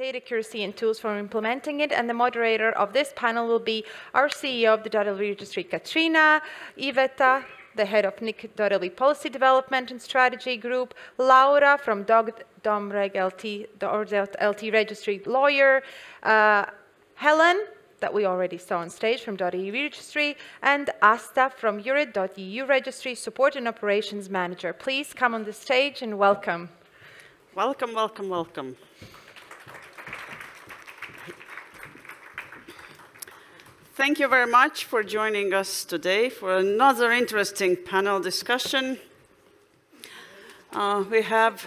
data accuracy and tools for implementing it. And the moderator of this panel will be our CEO of the .LV registry, Katrīna, Iveta, the head of NIC.LV Policy Development and Strategy Group, Laura from DOM.REG.LT, the LT registry lawyer, Helen, that we already saw on stage from .EU registry, and Asta from URID.EU registry, support and operations manager. Please come on the stage and welcome. Welcome, welcome, welcome. Thank you very much for joining us today for another interesting panel discussion. We have,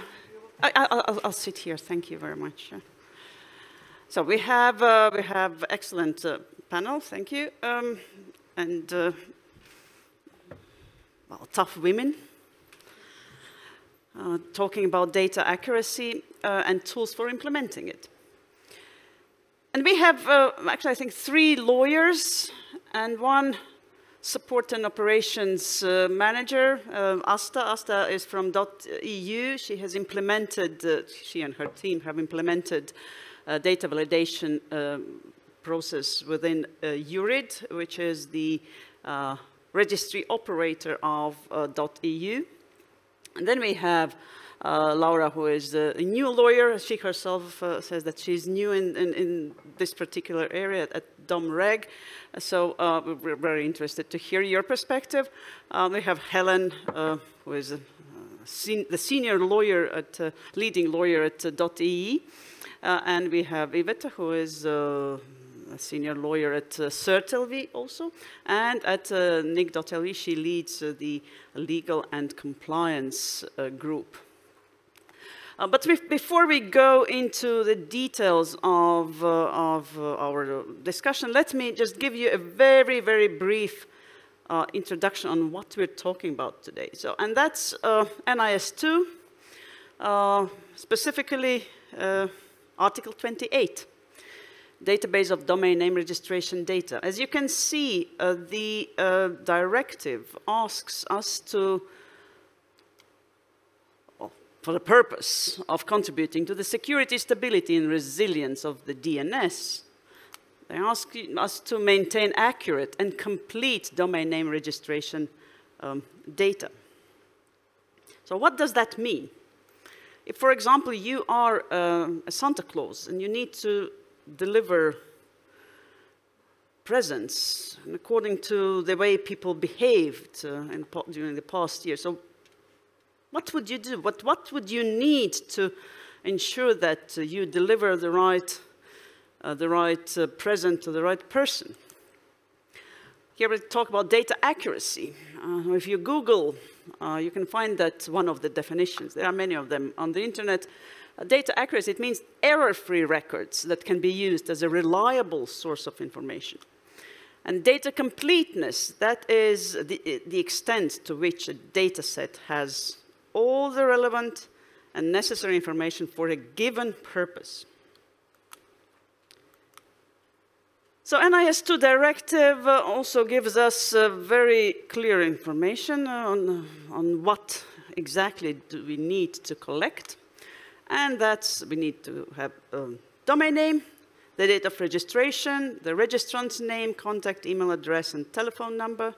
I'll sit here, thank you very much. So we have excellent panel, thank you, and well, tough women, talking about data accuracy and tools for implementing it. And we have, actually, I think 3 lawyers and 1 support and operations manager, Asta. Asta is from .EU. She has implemented, she and her team have implemented data validation process within URID, which is the registry operator of .EU. And then we have Laura, who is a new lawyer. She herself says that she's new in this particular area at DOM.REG. So we're very interested to hear your perspective. We have Helen, who is the senior lawyer, leading lawyer at .EE. And we have Iveta, who is a senior lawyer at CERT.LV also. And at NIC.LV, she leads the legal and compliance group. But before we go into the details of our discussion, let me just give you a very, very brief introduction on what we're talking about today. So, and that's NIS2, specifically Article 28, Database of Domain Name Registration Data. As you can see, the directive asks us to, for the purpose of contributing to the security, stability, and resilience of the DNS, they ask us to maintain accurate and complete domain name registration data. So what does that mean? If, for example, you are a Santa Claus and you need to deliver presents according to the way people behaved during the past year, so what would you do? What would you need to ensure that you deliver the right present to the right person? Here we talk about data accuracy. If you Google, you can find that one of the definitions. There are many of them on the internet. Data accuracy, it means error-free records that can be used as a reliable source of information. And data completeness, that is the extent to which a data set has all the relevant and necessary information for a given purpose. So NIS2 directive also gives us very clear information on what exactly do we need to collect. And that's, we need to have a domain name, the date of registration, the registrant's name, contact email address, and telephone number,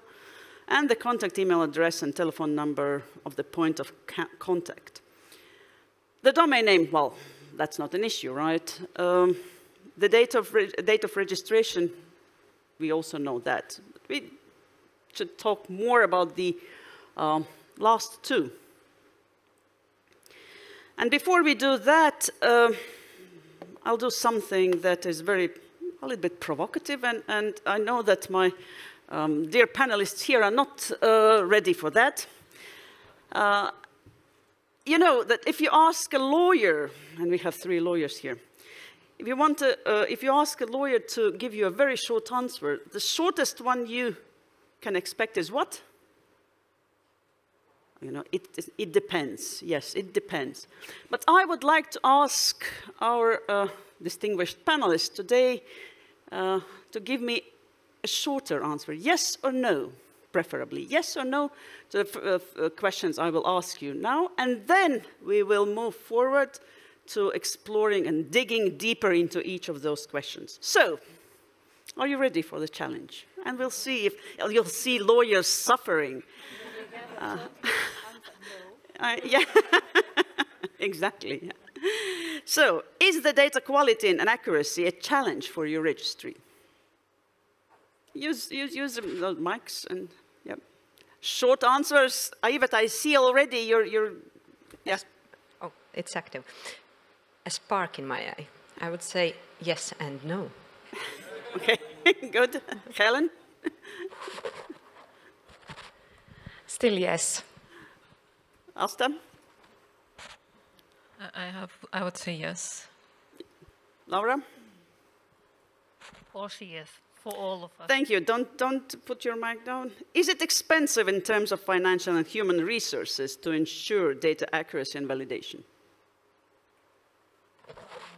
and the contact email address and telephone number of the point of contact. The domain name, well, that's not an issue, right? The date of registration, we also know that. We should talk more about the last 2. And before we do that, I'll do something that is a little bit provocative, and I know that my dear panelists here are not ready for that. You know that if you ask a lawyer, and we have 3 lawyers here, if you ask a lawyer to give you a very short answer, the shortest one you can expect is what? You know, it depends. Yes, it depends. But I would like to ask our distinguished panelists today to give me a shorter answer, yes or no, preferably. Yes or no to the questions I will ask you now, and then we will move forward to exploring and digging deeper into each of those questions. So, are you ready for the challenge? And we'll see if you'll see lawyers suffering. Yeah, exactly. Yeah. So, is the data quality and accuracy a challenge for your registry? Use those mics and yeah. Short answers. Iveta, I see already you're yes. Oh, it's active. A spark in my eye. I would say yes and no. Okay, good. Helen? Still yes. Asta? I would say yes. Laura? Also yes, for all of us. Thank you. Don't put your mic down. Is it expensive in terms of financial and human resources to ensure data accuracy and validation?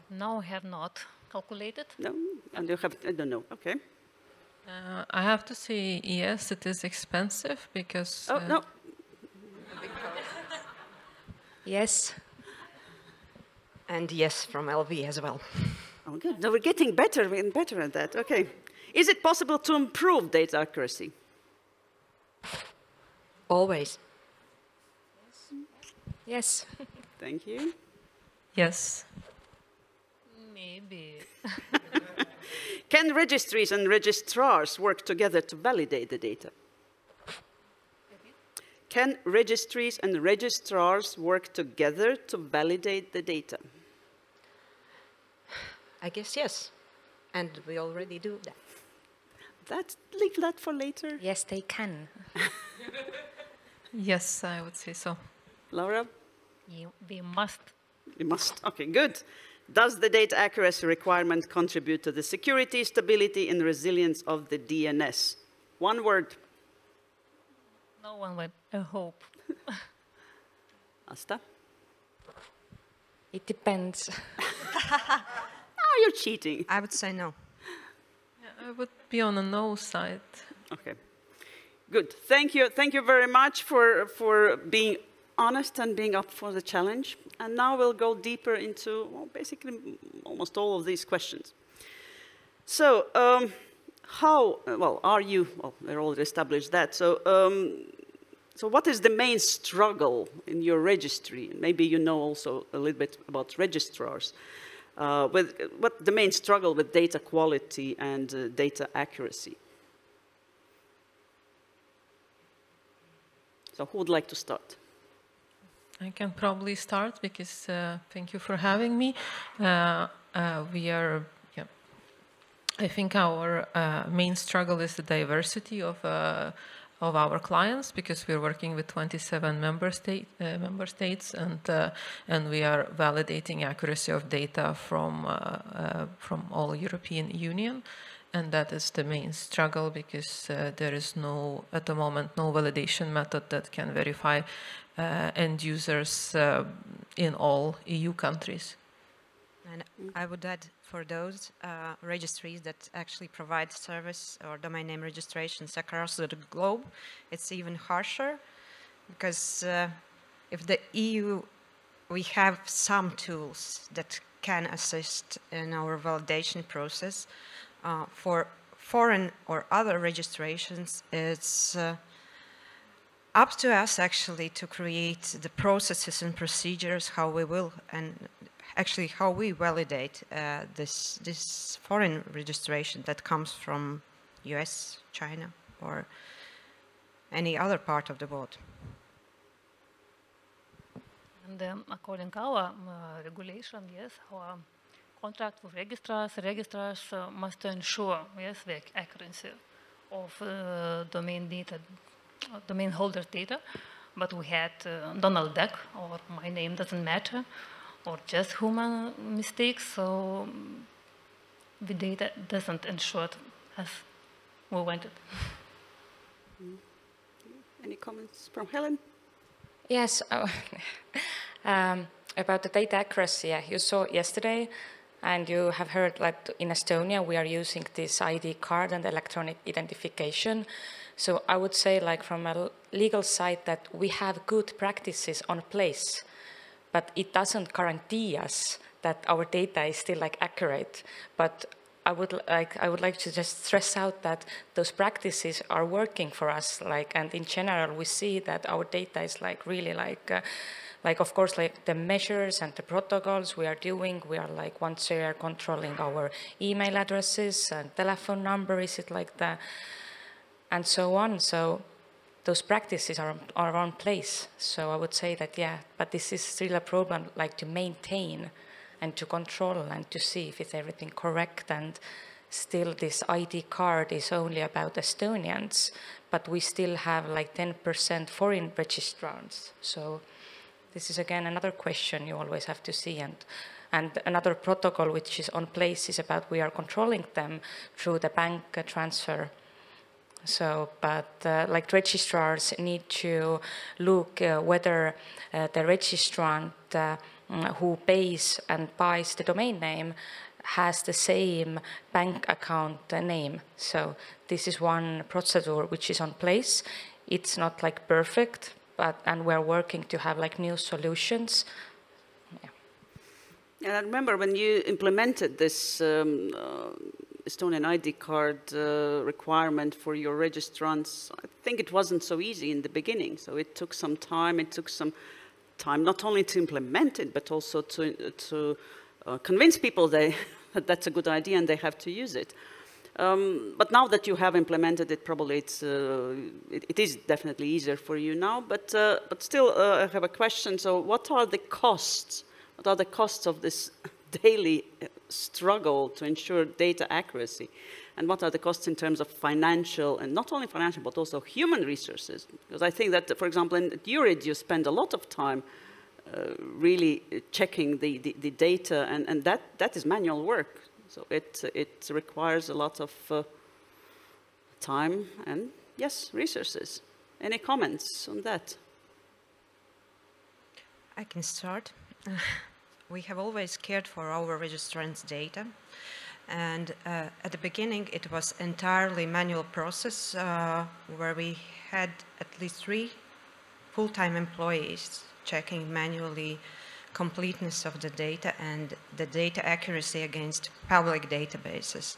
No, I have not calculated. No? And you have, I don't know. Okay. I have to say yes, it is expensive because... Oh, no. Yes. And yes from LV as well. Oh, good. No, we're getting better and better at that. Okay. Is it possible to improve data accuracy? Always. Yes. Thank you. Yes. Maybe. Can registries and registrars work together to validate the data? Can registries and registrars work together to validate the data? I guess yes. And we already do that. Leave that for later. Yes, they can. Yes, I would say so. Laura? We must. We must. Okay, good. Does the data accuracy requirement contribute to the security, stability, and resilience of the DNS? One word. No one would hope. Asta? It depends. Oh, you're cheating. I would say no. Yeah, I would be on a no side. Okay. Good. Thank you. Thank you very much for being honest and being up for the challenge. And now we'll go deeper into, well, basically almost all of these questions. So, how, well, are you, well, they're already established that. So, so what is the main struggle in your registry? Maybe you know also a little bit about registrars. What the main struggle with data quality and data accuracy? So who would like to start? I can probably start because thank you for having me. We are, yeah, I think our main struggle is the diversity of our clients because we're working with 27 member states and we are validating accuracy of data from all European Union. And that is the main struggle because there is no, at the moment, no validation method that can verify end users in all EU countries. And I would add for those registries that actually provide service or domain name registrations across the globe, it's even harsher because if the EU, we have some tools that can assist in our validation process. For foreign or other registrations, it's up to us actually to create the processes and procedures how we will and actually how we validate this foreign registration that comes from US, China, or any other part of the world. And according to our regulation, yes, our contract with registrars must ensure, yes, the accuracy of domain data, domain holder data. But we had Donald Duck, or my name doesn't matter, or just human mistakes, so the data doesn't ensure as we wanted. Any comments from Helen? Yes, about the data accuracy, you saw yesterday, and you have heard like in Estonia, we are using this ID card and electronic identification. So I would say like from a legal side that we have good practices on place, but it doesn't guarantee us that our data is still like accurate. But I would like to just stress out that those practices are working for us, and in general we see that our data is really of course, the measures and the protocols we are doing, we are once we are controlling our email addresses and telephone number, and so on. So those practices are on place. So I would say that, yeah, but this is still a problem, to maintain and to control and to see if it's everything correct. And still this ID card is only about Estonians, but we still have 10% foreign registrars. So this is again another question you always have to see. And another protocol which is on place is about we are controlling them through the bank transfer. So, but registrars need to look whether the registrant who pays and buys the domain name has the same bank account name. So this is one procedure which is on place. It's not perfect, and we're working to have new solutions. Yeah. And I remember when you implemented this Estonian ID card requirement for your registrants, I think it wasn't so easy in the beginning. So it took some time. It took some time not only to implement it, but also to convince people that that's a good idea and they have to use it. But now that you have implemented it, probably it is definitely easier for you now. But still, I have a question. So what are the costs? What are the costs of this daily struggle to ensure data accuracy? And what are the costs in terms of financial, and not only financial, but also human resources? Because I think that, for example, at URID, you spend a lot of time really checking the data, and that is manual work. So it requires a lot of time and, yes, resources. Any comments on that? I can start. We have always cared for our registrants' data. And at the beginning, it was entirely manual process where we had at least 3 full-time employees checking manually completeness of the data and the data accuracy against public databases.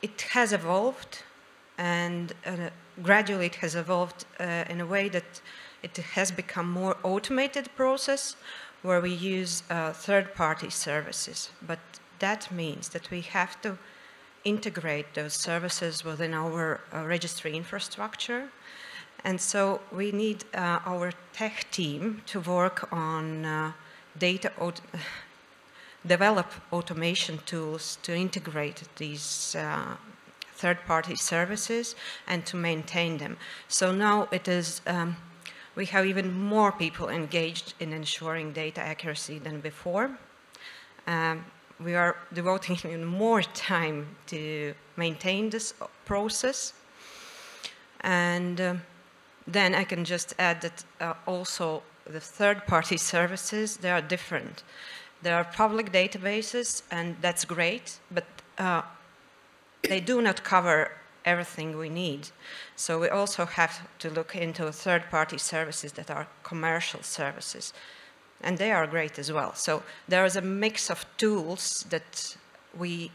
It has evolved, and gradually it has evolved in a way that it has become more automated process where we use third-party services. But that means that we have to integrate those services within our registry infrastructure. And so we need our tech team to work on develop automation tools to integrate these third-party services and to maintain them. So now it is, we have even more people engaged in ensuring data accuracy than before. We are devoting even more time to maintain this process. And then I can just add that also the third-party services, they are different. There are public databases, and that's great, but they do not cover everything we need. So we also have to look into third-party services that are commercial services. And they are great as well. So there is a mix of tools that we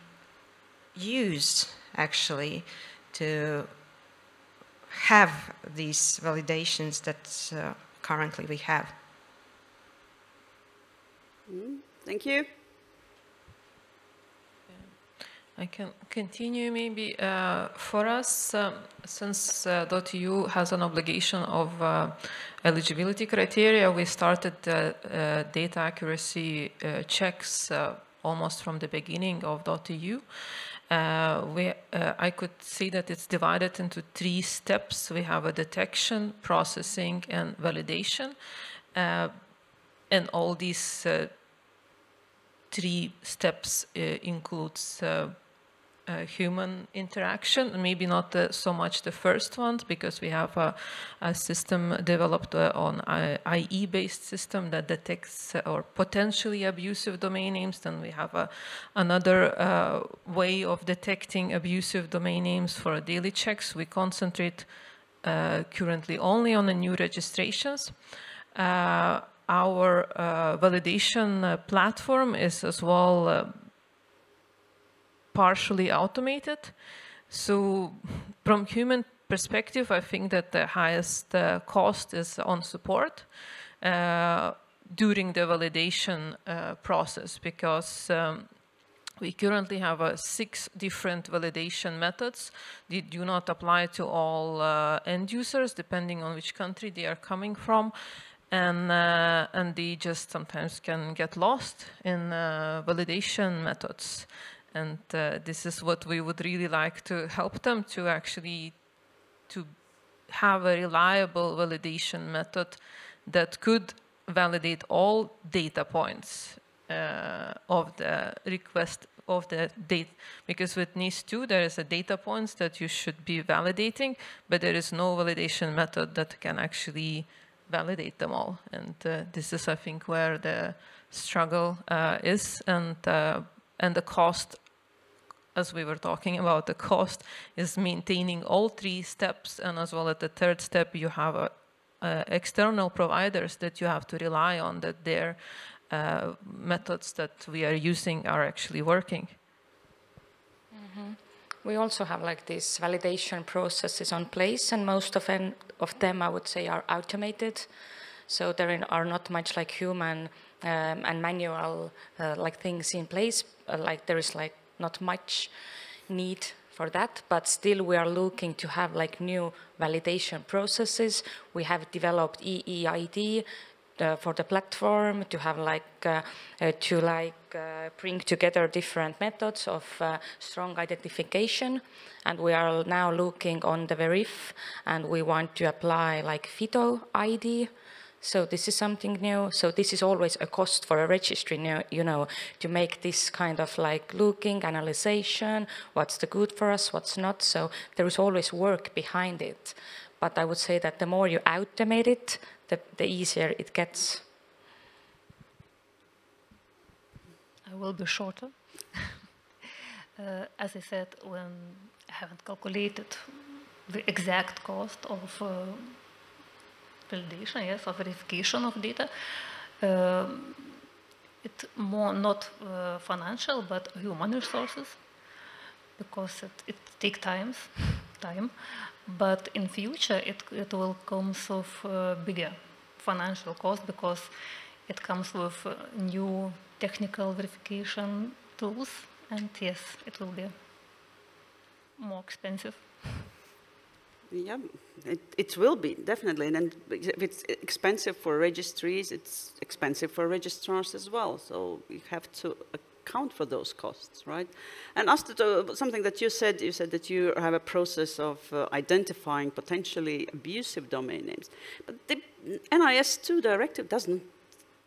use, actually, to have these validations that currently we have. Thank you. I can continue maybe. For us, since .eu has an obligation of eligibility criteria, we started data accuracy checks almost from the beginning of .eu. I could see that it's divided into 3 steps. We have a detection, processing, and validation. And all these 3 steps includes human interaction, maybe not so much the first ones, because we have a system developed on IE-based system that detects or potentially abusive domain names. Then we have another way of detecting abusive domain names for daily checks. We concentrate currently only on the new registrations. our validation platform is as well partially automated. So from human perspective, I think that the highest cost is on support during the validation process, because we currently have 6 different validation methods. They do not apply to all end users, depending on which country they are coming from. And they just sometimes can get lost in validation methods. And this is what we would really like to help them to actually to have a reliable validation method that could validate all data points of the request of the data. Because with NIS2, there is a data points that you should be validating, but there is no validation method that can actually validate them all. And this is, I think, where the struggle is, and the cost, as we were talking about, the cost is maintaining all 3 steps, and as well at the 3rd step, you have external providers that you have to rely on, that their methods that we are using are actually working. Mm-hmm. We also have like these validation processes on place, and most of them, I would say, are automated. So there are not much like human and manual like things in place. Like there is like not much need for that, but still we are looking to have like new validation processes. We have developed EEID for the platform to have like bring together different methods of strong identification, and we are now looking on the Verif, and we want to apply like FIDO ID. So this is something new. So this is always a cost for a registry, you know, to make this kind of like looking, analyzation, what's the good for us, what's not. So there is always work behind it. But I would say that the more you automate it, the easier it gets. I will be shorter. As I said, when I haven't calculated the exact cost of validation, yes, of verification of data, it's more not financial, but human resources, because it takes time. But in future, it will come with bigger financial cost, because it comes with new technical verification tools, and yes, it will be more expensive. Yeah, it will be, definitely. And if it's expensive for registries, it's expensive for registrars as well. So you have to account for those costs, right? And as to something that you said that you have a process of identifying potentially abusive domain names. But the NIS.LV directive doesn't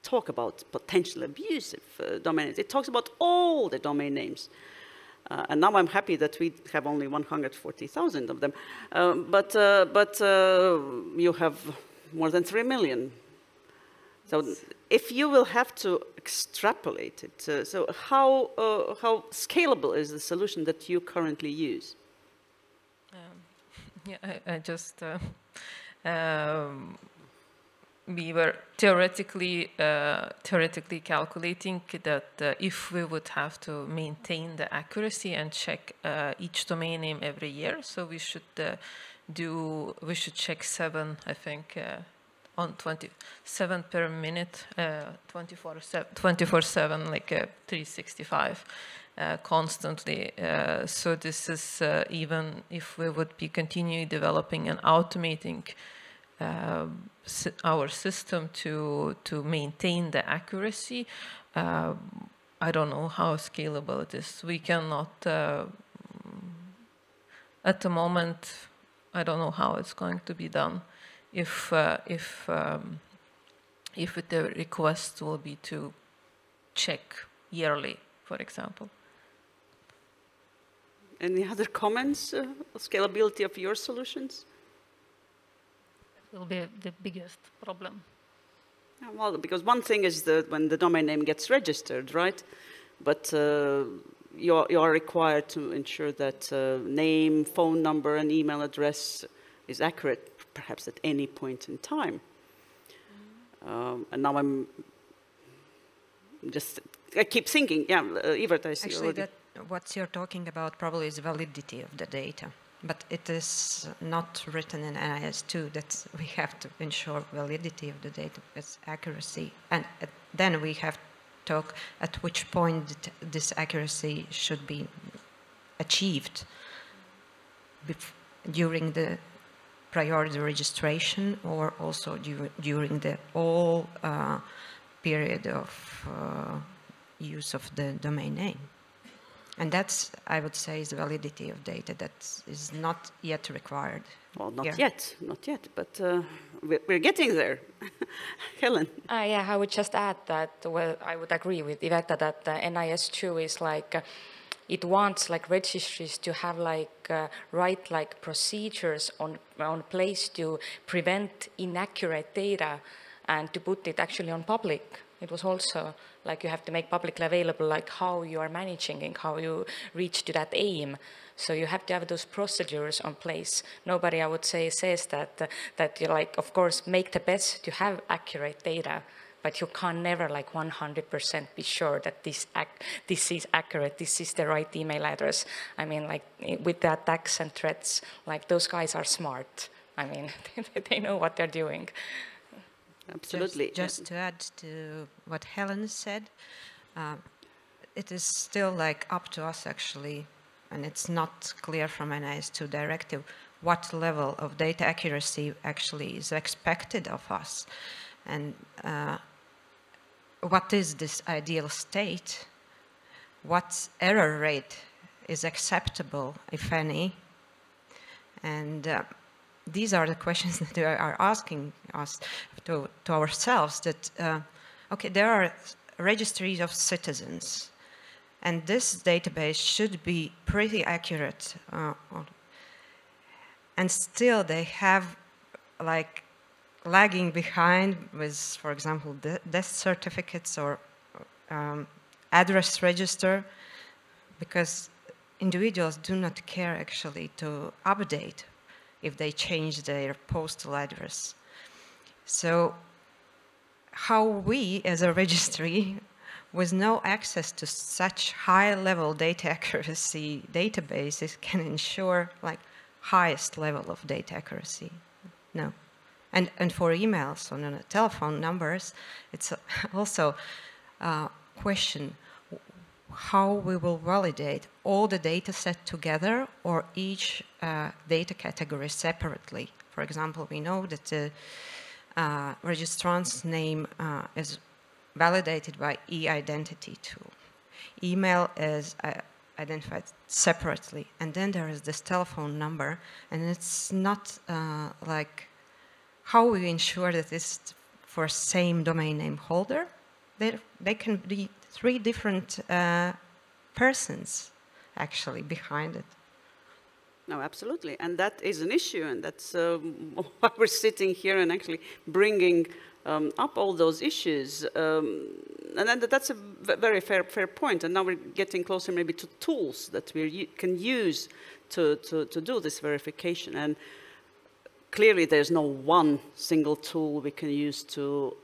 talk about potential abusive domain names. It talks about all the domain names. And now I'm happy that we have only 140,000 of them. But you have more than 3 million. So if you will have to extrapolate it, so how scalable is the solution that you currently use? Yeah, I just we were theoretically calculating that if we would have to maintain the accuracy and check each domain name every year, so we should check 7, I think, on 27 per minute, 24/7, like 365, constantly. So this is even if we would be continuing developing and automating our system to maintain the accuracy. I don't know how scalable it is. We cannot, at the moment, I don't know how it's going to be done. If the request will be to check yearly, for example. Any other comments on scalability of your solutions? Will be the biggest problem. Well, because one thing is that when the domain name gets registered, right? But you are required to ensure that name, phone number, and email address is accurate, perhaps at any point in time. And now I keep thinking, yeah, Iveta, I see Actually, already. what you're talking about probably is validity of the data, but it is not written in NIS2 that we have to ensure validity of the data, its accuracy, and then we have to talk at which point this accuracy should be achieved during the priority registration or also during the whole period of use of the domain name. And that's, I would say, is the validity of data that is not yet required. Well, not yet, but we're getting there. Helen? Yeah, I would just add that, well, I would agree with Iveta that NIS2 is like, it wants like registries to have like right like procedures on place to prevent inaccurate data and to put it actually on public. It was also like you have to make publicly available like how you are managing and how you reach to that aim. So you have to have those procedures on place. Nobody, I would say, says that you like, of course, make the best to have accurate data, but you can never like 100% be sure that this is accurate, this is the right email address. I mean, like with the attacks and threats, like those guys are smart. I mean, they know what they're doing. Absolutely. Just to add to what Helen said, it is still like up to us actually, and it's not clear from NIS2 directive what level of data accuracy actually is expected of us. And what is this ideal state? What error rate is acceptable, if any? And these are the questions that we are asking us to ourselves, that, okay, there are registries of citizens, and this database should be pretty accurate. And still they have like lagging behind with, for example, death certificates or address register, because individuals do not care actually to update if they change their postal address. So how we as a registry with no access to such high-level data accuracy databases can ensure like highest level of data accuracy? No. And for emails on telephone numbers, it's also a question how we will validate all the data set together or each data category separately. For example, we know that the registrant's name is validated by e-identity tool. Email is identified separately, and then there is this telephone number, and it's not like how we ensure that it's for same domain name holder. They can be 3 different persons actually behind it. No, absolutely, and that is an issue, and that's why we're sitting here and actually bringing up all those issues. And then that's a very fair point, and now we're getting closer maybe to tools that we can use to do this verification. And clearly there's no one single tool we can use to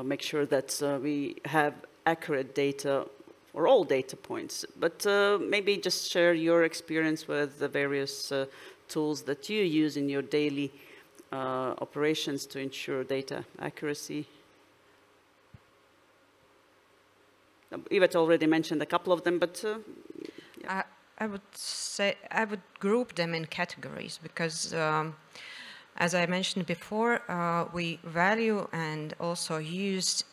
make sure that we have accurate data for all data points. But maybe just share your experience with the various tools that you use in your daily operations to ensure data accuracy. Yvette already mentioned a couple of them, but yeah. I would say I would group them in categories because, as I mentioned before, we value and also use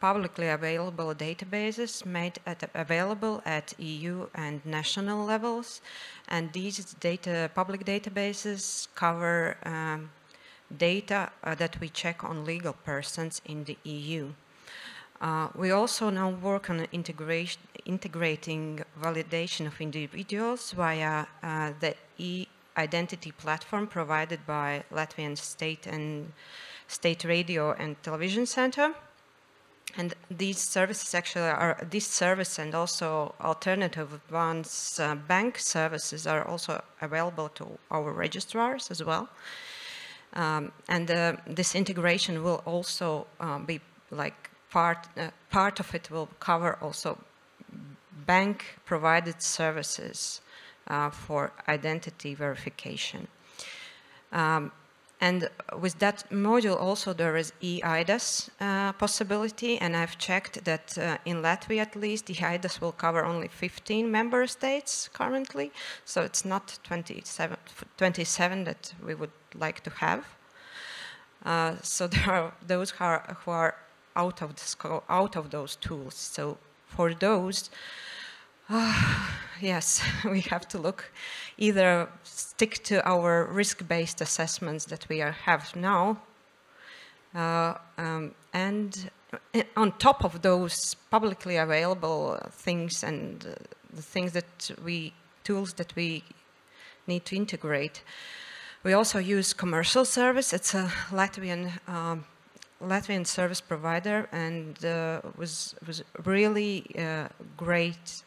publicly available databases made available at EU and national levels, and these public databases cover data that we check on legal persons in the EU. We also now work on integrating validation of individuals via the e-identity platform provided by Latvian State Radio and Television Center. And these services actually are, this service and also alternative ones, bank services are also available to our registrars as well. This integration will also be like part of it will cover also bank provided services for identity verification. And with that module also there is eIDAS possibility, and I've checked that in Latvia at least the eIDAS will cover only 15 member states currently, so it's not 27 that we would like to have. So there are those who are out of the scope, out of those tools. So for those, yes, we have to look, either stick to our risk-based assessments that we have now, and on top of those publicly available things and the things that tools that we need to integrate, we also use commercial service. It's a Latvian service provider, and was really great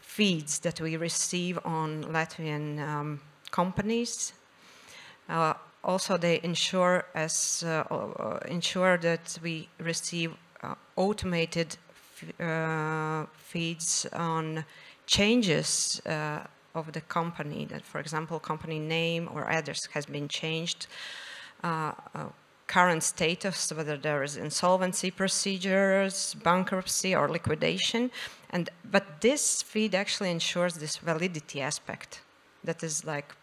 feeds that we receive on Latvian companies. Also, they ensure that we receive automated feeds on changes of the company. That, for example, company name or address has been changed. Current status, whether there is insolvency procedures, bankruptcy, or liquidation. But this feed actually ensures this validity aspect that is like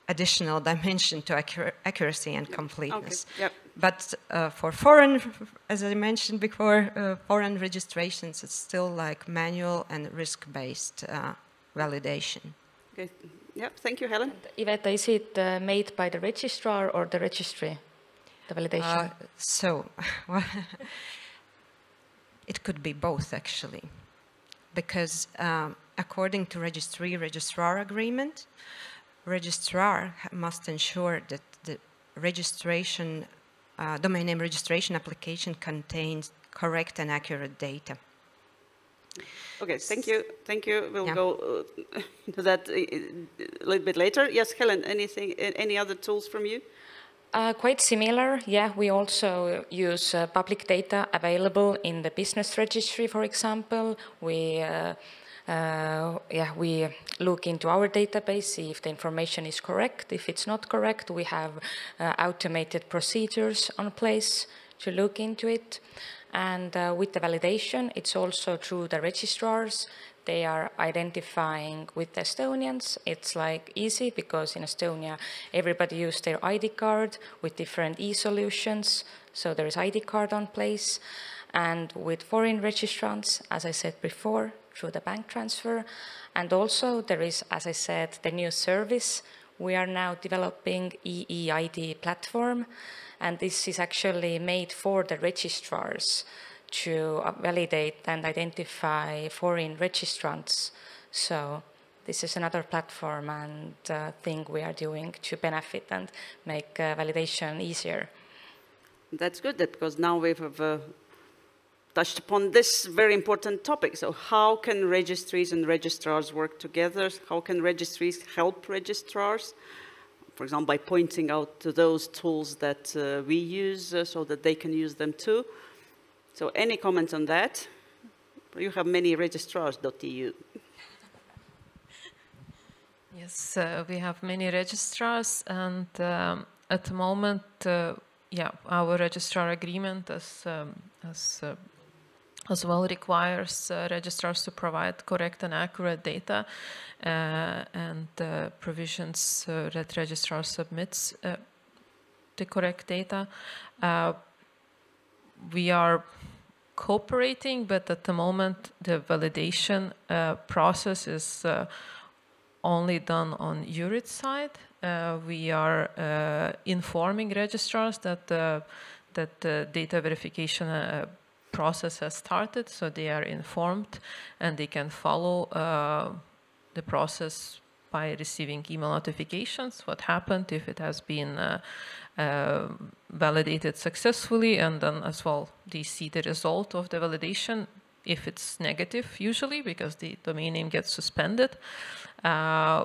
additional dimension to accuracy and completeness. Okay. Yep. But for foreign, as I mentioned before, foreign registrations, it's still like manual and risk-based validation. Okay. Yep. Thank you, Helen. Iveta, is it made by the registrar or the registry? The validation? It could be both, actually, because according to registrar agreement, registrar must ensure that the registration, domain name registration application contains correct and accurate data. Okay, thank you. Thank you. We'll go into that a little bit later. Yes, Helen, any other tools from you? Quite similar, yeah. We also use public data available in the business registry, for example. We look into our database, see if the information is correct. If it's not correct, we have automated procedures on place to look into it. And with the validation, it's also through the registrars. They are identifying with Estonians. It's like easy because in Estonia, everybody uses their ID card with different e-solutions. So there is ID card on place. And with foreign registrants, as I said before, through the bank transfer. And also there is, as I said, the new service. We are now developing EEID platform. And this is actually made for the registrars to validate and identify foreign registrants. So this is another platform and thing we are doing to benefit and make validation easier. That's good, because now we've touched upon this very important topic. So how can registries and registrars work together? How can registries help registrars? For example, by pointing out to those tools that we use so that they can use them too. So any comments on that? You have many registrars.eu. Yes, we have many registrars, and at the moment, our registrar agreement as well requires registrars to provide correct and accurate data, and provisions that registrar submits the correct data. We are cooperating, but at the moment the validation process is only done on URIT side. We are informing registrars that the data verification process has started, so they are informed and they can follow the process by receiving email notifications, what happened, if it has been validated successfully, and then as well they see the result of the validation, if it's negative usually, because the domain name gets suspended,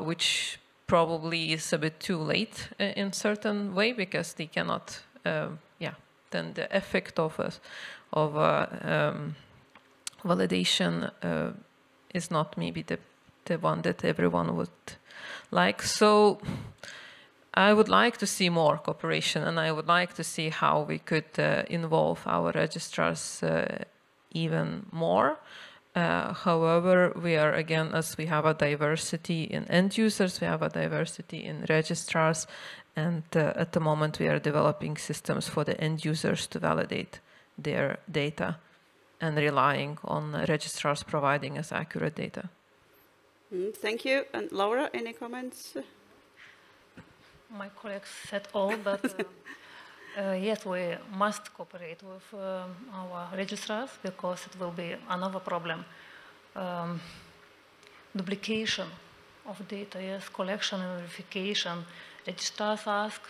which probably is a bit too late in certain way, because they cannot, then the effect of validation is not maybe the one that everyone would like. So I would like to see more cooperation, and I would like to see how we could involve our registrars even more. However, we are, again, as we have a diversity in end users, we have a diversity in registrars, and at the moment we are developing systems for the end users to validate their data and relying on registrars providing us accurate data. Thank you. And Laura, any comments? My colleagues said all, but yes, we must cooperate with our registrars, because it will be another problem. Duplication of data, yes, collection and verification. Registrars ask,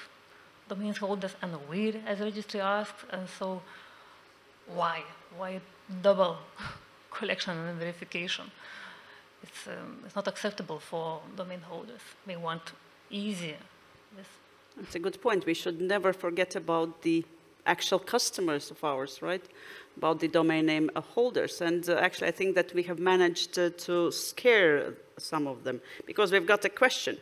domain holders, and we as registry ask, and so why? Why double collection and verification? It's not acceptable for domain holders. We want easier. Yes. That's a good point. We should never forget about the actual customers of ours, right? About the domain name holders. And actually, I think that we have managed to scare some of them, because we've got a question.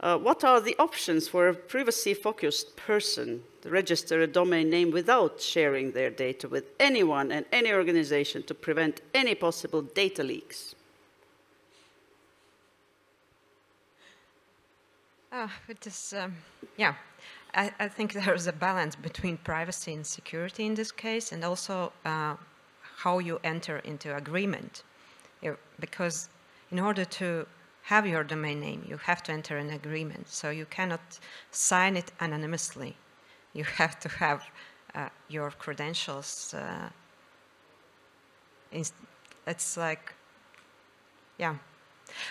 What are the options for a privacy-focused person to register a domain name without sharing their data with anyone and any organization to prevent any possible data leaks? It is, yeah, I think there is a balance between privacy and security in this case, and also how you enter into agreement. Because in order to have your domain name, you have to enter an agreement. So you cannot sign it anonymously. You have to have your credentials. It's like, yeah.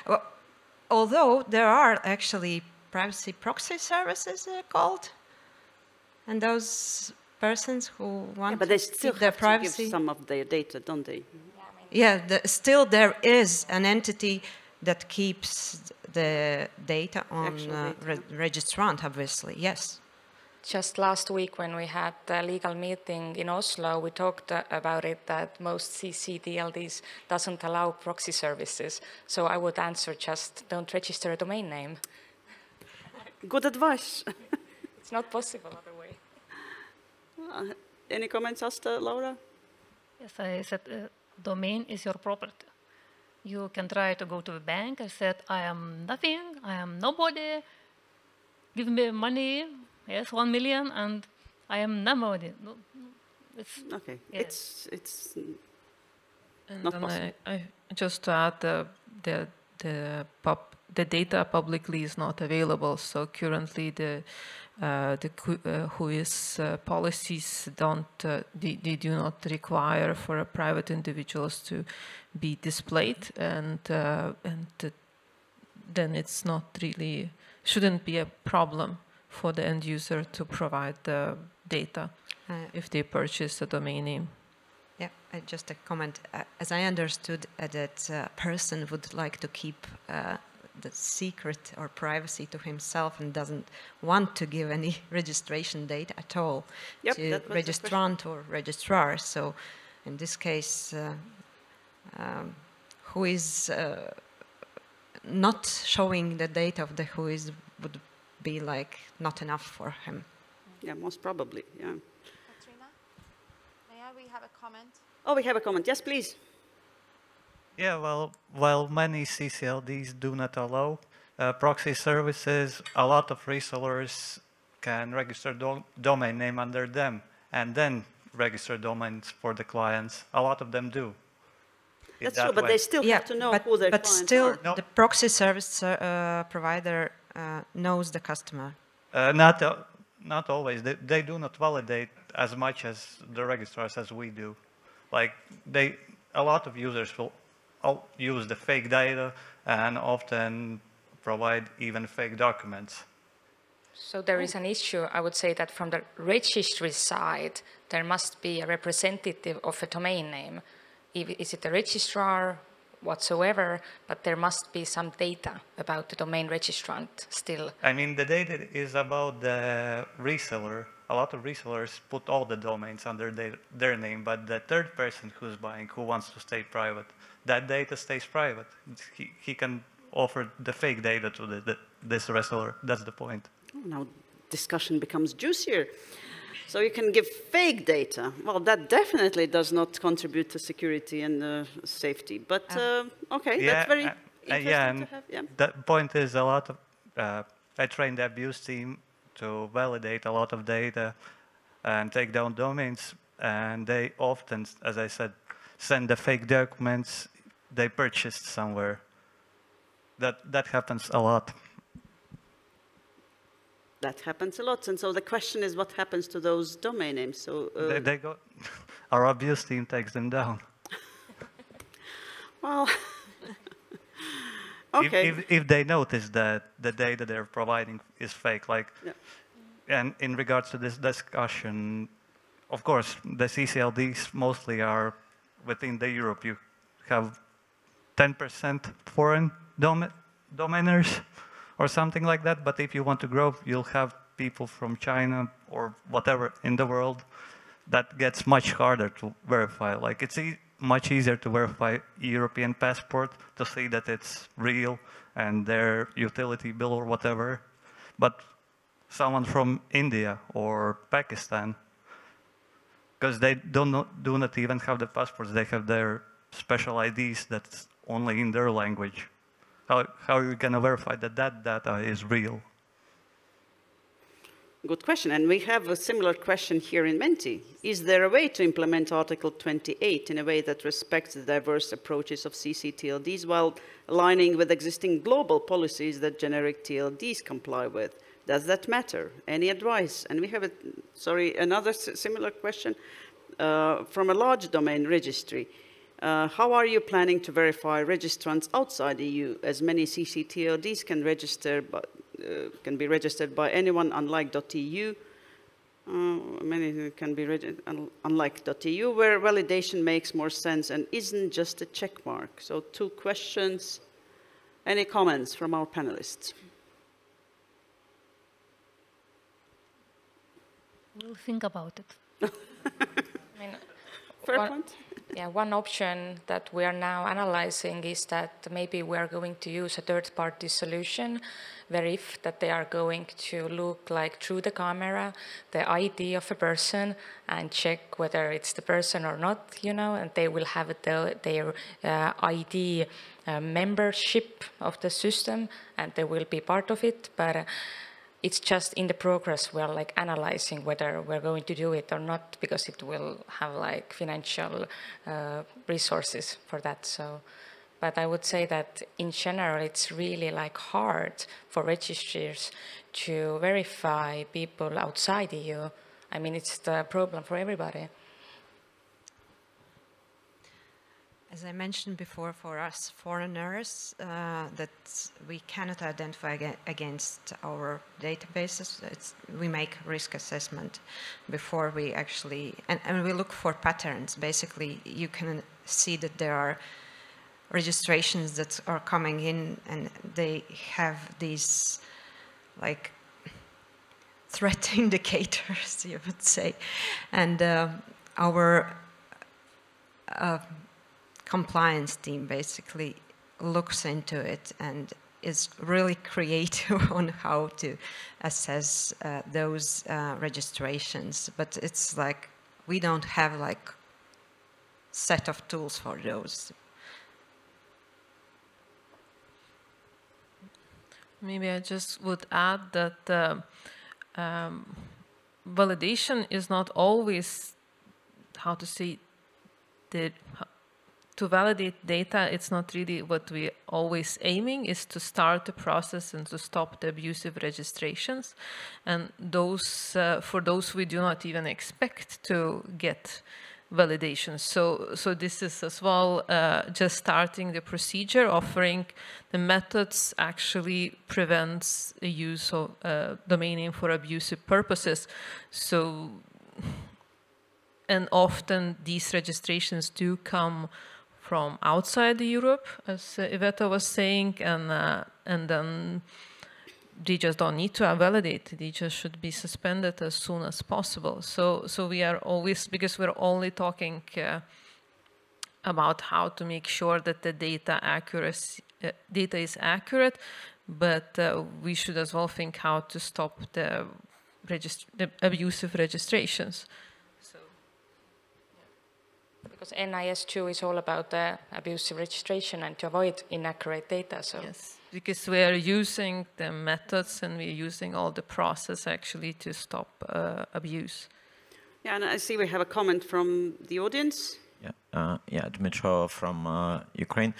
Well, although there are actually privacy proxy services, called, and those persons who want but they to still keep their have privacy. to give some of their data, don't they? Yeah, still there is an entity that keeps the data on registrant, obviously, yes. Just last week when we had the legal meeting in Oslo, we talked about it, that most CERT.LVs doesn't allow proxy services. So I would answer, just don't register a domain name. Good advice. It's not possible other way. Any comments, Asta, Laura? Yes, I said domain is your property. You can try to go to the bank and say, I am nothing, I am nobody, give me money, yes, 1 million, and I am nobody. No, it's, okay, yes. it's and not possible. I just to add, the data publicly is not available. So currently, the WHOIS policies don't they do not require for private individuals to be displayed, and then it's not really, shouldn't be a problem for the end user to provide the data if they purchase a domain name. Yeah, just a comment. As I understood, that person would like to keep the secret or privacy to himself and doesn't want to give any registration data at all to registrant or registrar. So in this case, who is not showing the data of the WHOIS would be like not enough for him. Yeah, most probably, yeah. Katrīna, we have a comment? Oh, we have a comment. Yes, please. Yeah, well, while many CCLDs do not allow proxy services, a lot of resellers can register domain name under them and then register domains for the clients. A lot of them do. That's true, but they still have to know who their clients are. But still, the proxy service provider knows the customer. Not always. They do not validate as much as the registrars as we do. Like a lot of users will use the fake data and often provide even fake documents. So there is an issue, I would say, that from the registry side, there must be a representative of a domain name. Is it a registrar whatsoever, but there must be some data about the domain registrant still. I mean, the data is about the reseller. A lot of resellers put all the domains under their name, but the third person who's buying, who wants to stay private, that data stays private. He can offer the fake data to this reseller. That's the point. Now discussion becomes juicier. So you can give fake data. Well, that definitely does not contribute to security and safety. But okay, yeah, that's very interesting and to have. Yeah. the point is a lot of, I trained the abuse team to validate a lot of data and take down domains. And they often, as I said, send the fake documents they purchased somewhere. That happens a lot. That happens a lot. And so the question is, what happens to those domain names? So They go, our abuse team takes them down. well, okay. If they notice that the data they're providing is fake, like, Yeah. and in regards to this discussion, of course, the CCLDs mostly are within the Europe. You have 10% foreign domainers or something like that. But if you want to grow, you'll have people from China or whatever in the world. That gets much harder to verify. Like, it's much easier to verify European passport to see that it's real and their utility bill or whatever. But someone from India or Pakistan, because they do not even have the passports, they have their special IDs that's only in their language. How are you going to verify that that data is real? Good question. And we have a similar question here in Menti. Is there a way to implement Article 28 in a way that respects the diverse approaches of CC-TLDs while aligning with existing global policies that generic TLDs comply with? Does that matter? Any advice? And we have, another similar question from a large domain registry. How are you planning to verify registrants outside the EU, as many CC-TLDs can be registered by anyone, unlike .eu? Many can be registered unlike .eu, where validation makes more sense and isn't just a check mark. So 2 questions. Any comments from our panelists? We'll think about it. I mean, Fair point. Yeah, one option that we are now analyzing is that maybe we are going to use a third-party solution, Verif, that they are going to look like through the camera, the ID of a person, and check whether it's the person or not, you know, and they will have their ID membership of the system, and they will be part of it, but it's just in the progress. We're like analyzing whether we're going to do it or not, because it will have like financial resources for that. So, but I would say that in general, it's really like hard for registrars to verify people outside EU. I mean, it's the problem for everybody. As I mentioned before, for us foreigners, that we cannot identify against our databases. We make risk assessment before we actually, and we look for patterns. Basically, you can see that there are registrations that are coming in, and they have these like threat indicators, you would say, and our compliance team basically looks into it and is really creative on how to assess those registrations. But it's like we don't have like set of tools for those. Maybe I just would add that validation is not always, how to say, to validate data, it's not really what we always aiming is to start the process and to stop the abusive registrations. And those, for those we do not even expect to get validation. So this is as well just starting the procedure, offering the methods actually prevents the use of domain name for abusive purposes. So, and often these registrations do come from outside Europe, as Iveta was saying, and then they just don't need to validate. They just should be suspended as soon as possible. So we are always, because we're only talking about how to make sure that the data is accurate, but we should as well think how to stop the abusive registrations. So, yeah. Because NIS2 is all about the abusive registration and to avoid inaccurate data. So. Yes, because we are using the methods and we're using all the process actually to stop abuse. Yeah, and I see we have a comment from the audience. Yeah, Dmitro from Ukraine.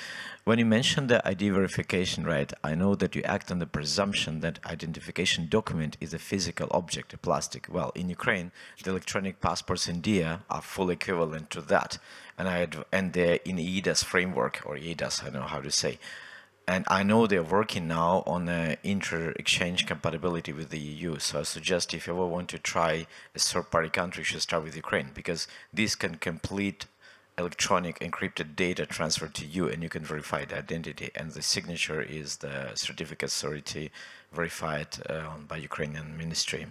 When you mentioned the ID verification, right, I know that you act on the presumption that identification document is a physical object, a plastic. Well, in Ukraine, the electronic passports in DIA are fully equivalent to that. And they're in EIDAS framework, or EIDAS, I don't know how to say. And I know they're working now on inter-exchange compatibility with the EU. So I suggest if you ever want to try a third-party country, you should start with Ukraine, because this can complete electronic encrypted data transfer to you, and you can verify the identity. And the signature is the certificate authority verified by Ukrainian Ministry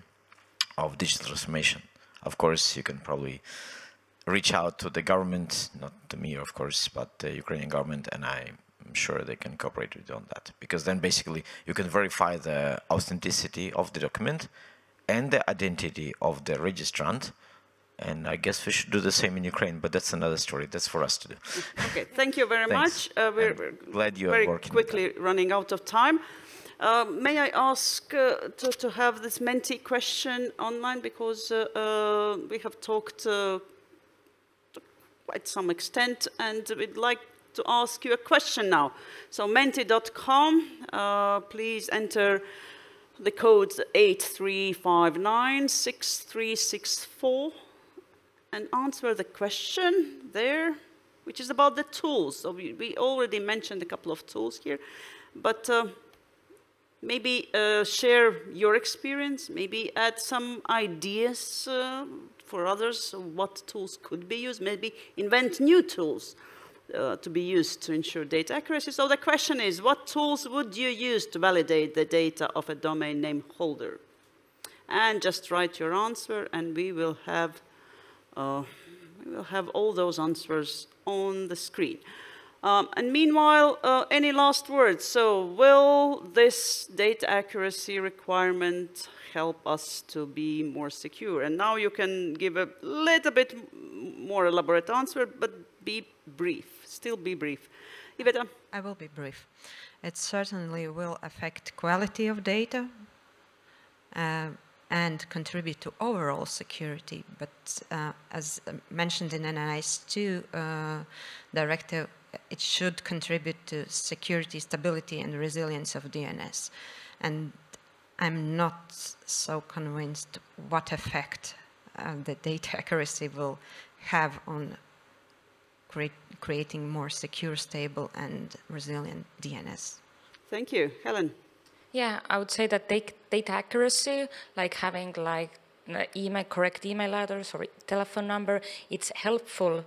of Digital Transformation. Of course, you can probably reach out to the government, not to me, of course, but the Ukrainian government, and I'm sure they can cooperate with you on that. Because then basically you can verify the authenticity of the document and the identity of the registrant. And I guess we should do the same in Ukraine, but that's another story. That's for us to do. Okay, thank you very much. We're glad you are very working quickly running out of time. May I ask to have this Menti question online, because we have talked to quite some extent, and we'd like to ask you a question now. So menti.com, please enter the codes 83596364 and answer the question there, which is about the tools. So we already mentioned a couple of tools here, but maybe share your experience, maybe add some ideas for others of what tools could be used, maybe invent new tools to be used to ensure data accuracy. So the question is, what tools would you use to validate the data of a domain name holder? And just write your answer, and we will have all those answers on the screen. And meanwhile, any last words? So will this data accuracy requirement help us to be more secure? And now you can give a little bit more elaborate answer, but be brief, still be brief. Iveta? I will be brief. It certainly will affect quality of data and contribute to overall security. But as mentioned in NIS.2 directive, it should contribute to security, stability, and resilience of DNS. And I'm not so convinced what effect the data accuracy will have on creating more secure, stable, and resilient DNS. Thank you. Helen? Yeah, I would say that data accuracy, like having correct email address or telephone number, it's helpful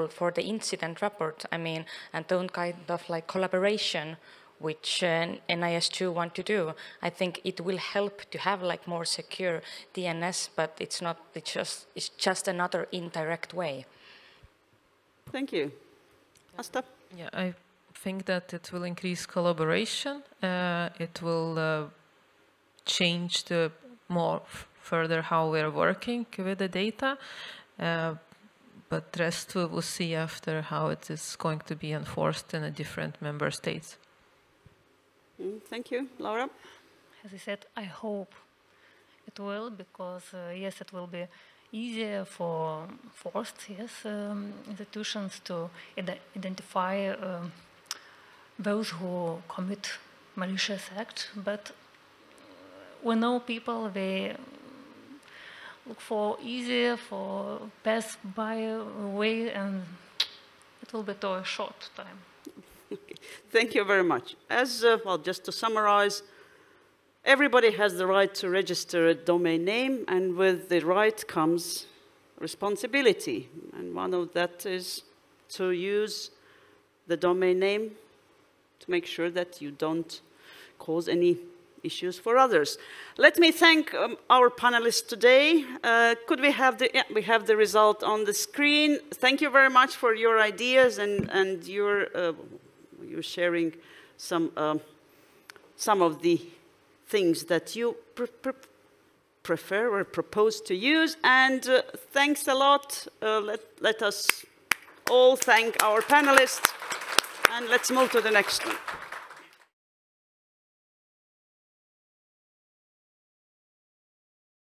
for the incident report. I mean, and those kind of like collaboration, which NIS2 want to do. I think it will help to have like more secure DNS, but it's just another indirect way. Thank you. Asta? Yeah, I think that it will increase collaboration. It will change the further how we're working with the data. But the rest we will see after how it is going to be enforced in the different member states. Thank you. Laura? As I said, I hope it will, because yes, it will be easier for institutions to identify those who commit malicious acts, but we know people, they look for easier, for pass-by way, and it will be to a short time. Okay. Thank you very much. As well, just to summarize, everybody has the right to register a domain name, and with the right comes responsibility. And one of that is to use the domain name to make sure that you don't cause any issues for others. Let me thank our panelists today. Could we have the, yeah, we have the result on the screen. Thank you very much for your ideas and your sharing some of the things that you prefer or propose to use. And thanks a lot. Let us all thank our panelists. And let's move to the next one.